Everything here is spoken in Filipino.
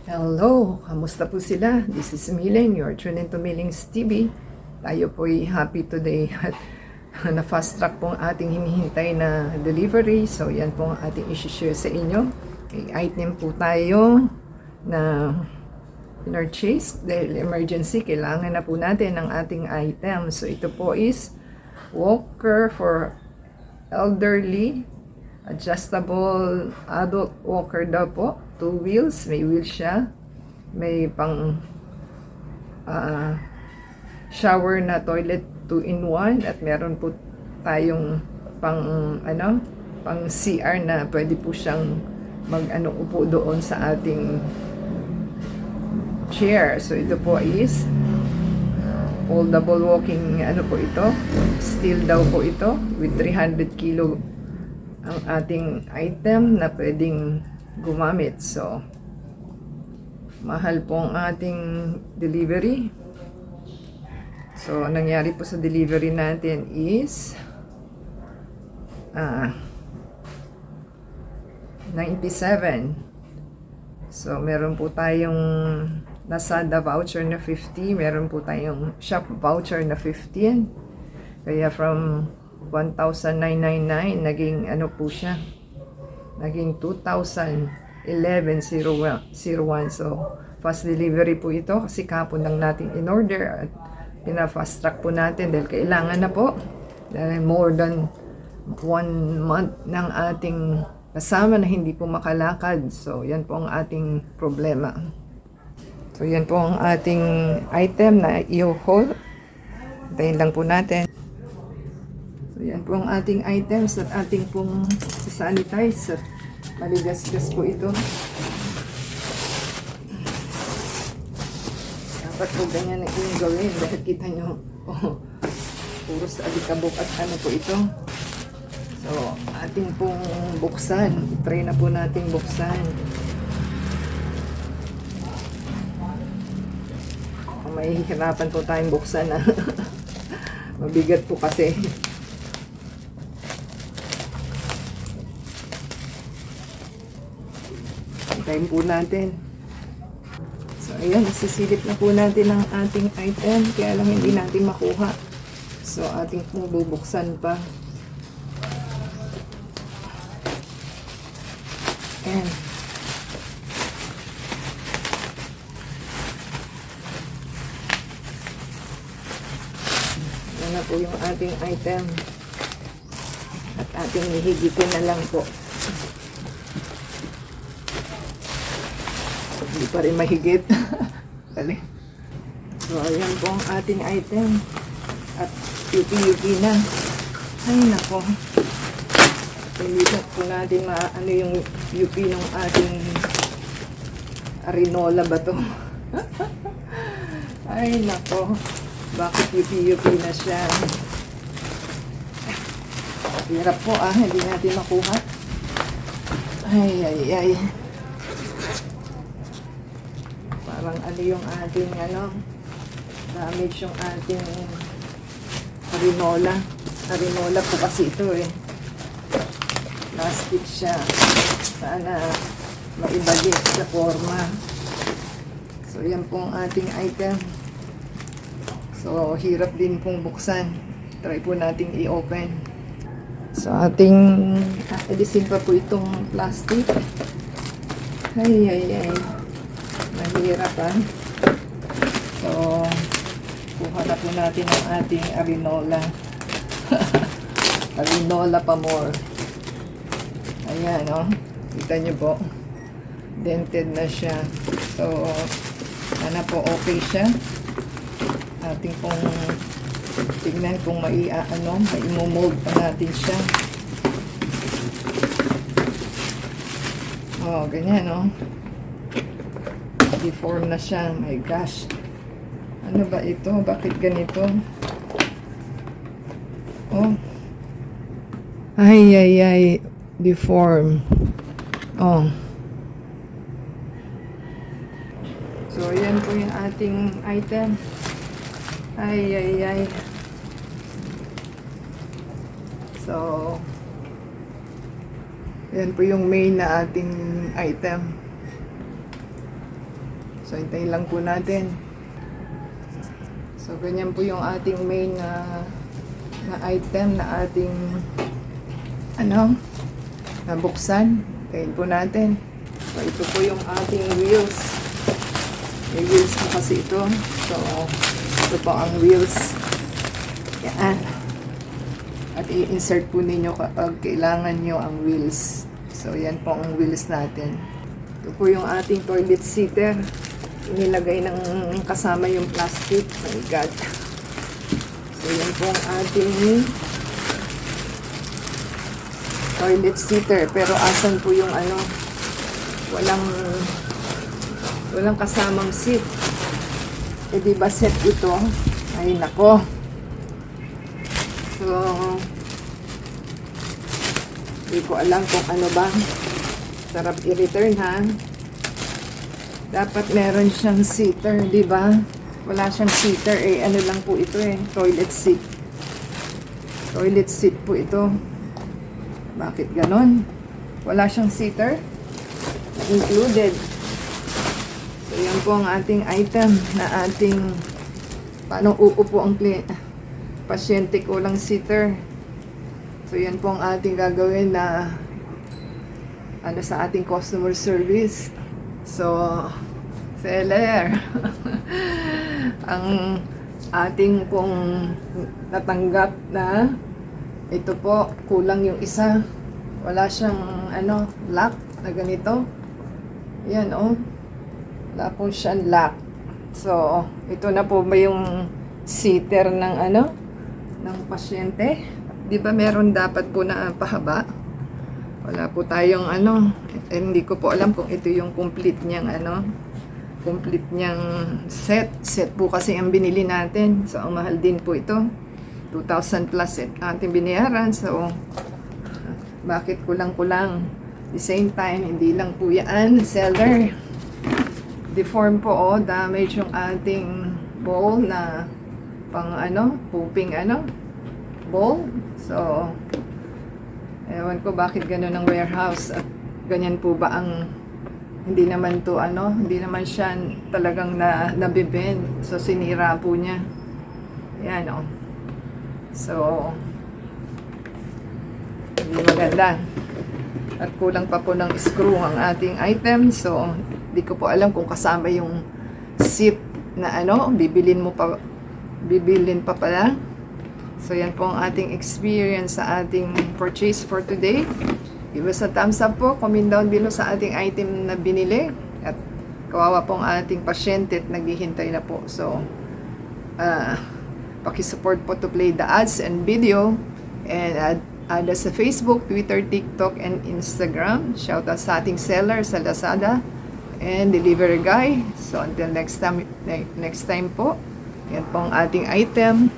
Hello, kamusta po sila? This is Miling, you're tuned into Miling's TV. Tayo po'y happy today at na-fast track po ang ating hinihintay na delivery. So yan po ang ating isi-share sa inyo. May item po tayo na purchase dahil emergency. Kailangan na po natin ng ating item. So ito po is walker for elderly. Adjustable adult walker daw po. 2 wheels, may wheel siya. May pang shower na toilet 2-in-1 at meron po tayong pang CR na pwede po siyang upo doon sa ating chair. So ito po is foldable walking po ito. Steel daw po ito with 300 kilo ang ating item na pwedeng gumamit. So mahal po ang ating delivery. So nangyari po sa delivery natin is 97. So meron po tayong Lazada voucher na 50, meron po tayong shop voucher na 15. Kaya from 1,999 naging po siya, naging 2,011.01. So fast delivery po ito kasi kapon lang natin in order at pina-fast track po natin dahil kailangan na po, dahil more than 1 month ng ating kasama na hindi po makalakad. So yan po ang ating problema. So yan po ang ating item na i-haul. Tayin lang po natin. So yan po ang ating items at ating pong sanitize. Maligas-gas po ito. Dapat po ganyan na yung gawin dahil kita nyo, puro sa alikabok at po ito. So ating pong buksan. I-try na po nating buksan. May hihirapan po tayong buksan na mabigat po kasi. Time po natin. So ayan, nasisilip na po natin ang ating item, kaya lang hindi natin makuha. So ating pong bubuksan pa. Ayan. Yan na po yung ating item. At ating hihigitin na lang po. Hindi pa rin mahigit. Dali. So, ayan po ang ating item. At yuki-yuki na. Ay, nako. Pilipat po natin yung yuki ng ating arinola ba to? Ay, nako. Bakit yuki-yuki na siya? Hirap po hindi natin makuha. Ay, ay, ay. Parang yung ating damage yung ating arinola. Arinola po kasi ito plastic siya. Sana maibalik sa forma. So yan po ang ating item. So hirap din pong buksan. Try po nating i-open. So ating alisin pa po itong plastic. Ay ay ay. Mahirap So, kuha na po natin ang ating arinola. Arinola pa more. Ayan, kita nyo po. Dented na siya. So, sana po okay siya. Ating pong tignan kung mai-mold pa natin siya. Ganyan, deform na siya. My gosh. Ano ba ito? Bakit ganito? Ay, ay, ay. Deform. So, yan po yung ating item. Ay, ay, ay. So, yan po yung main na ating item. So, hintayin lang po natin. So, ganyan po yung ating main na item na ating nabuksan. Hintayin po natin. So, ito po yung ating wheels. May wheels po kasi ito. So, ito po ang wheels. Yan. At i-insert po ninyo kapag kailangan nyo ang wheels. So, yan po ang wheels natin. Ito po yung ating toilet seater. Inilagay ng kasama yung plastic. Oh my God. So, yan po ang ating toilet seater. Pero asan po yung walang kasamang seat. Eh, di ba set ito? Ay, nako. So, hindi ko alam kung ano ba. Sarap i-return, ha? Dapat meron siyang seater, di ba? Wala siyang seater, eh. Ano lang po ito, eh. Toilet seat. Toilet seat po ito. Bakit ganon? Wala siyang seater? Included. So, yan po ang ating item na ating paano uupo ang pasyente ko lang seater. So, yan po ang ating gagawin na sa ating customer service. So, seller, ang ating pong natanggap na ito po, kulang yung isa. Wala siyang lock na ganito. Yan, oh. Wala po siyang lock. So, ito na po ba yung seater ng ng pasyente? Di ba meron dapat po na pahaba? Wala po tayong hindi ko po alam kung ito yung complete niyang complete niyang set. Set po kasi ang binili natin. So, ang mahal din po ito. 2,000 plus ating binayaran. So, bakit kulang-kulang? The same time, hindi lang po yan, seller. Deform po, damage yung ating bowl na pang pooping bowl. So, ewan ko bakit gano'n ang warehouse at ganyan po ba ang hindi naman to hindi naman siya talagang nabibend. So, sinira po niya. Yan, oh. So, hindi maganda. At kulang pa po ng screw ang ating item. So, hindi ko po alam kung kasama yung seat na bibilin pa pala. So, yan po ang ating experience sa ating purchase for today. Give us a thumbs up po. Comment down below sa ating item na binili. At kawawa po ang ating pasyente at naghihintay na po. So, pakisupport po to play the ads and video. And add us sa Facebook, Twitter, TikTok, and Instagram. Shout out sa ating seller sa Lazada and delivery guy. So, until next time po. Yan po ang ating item.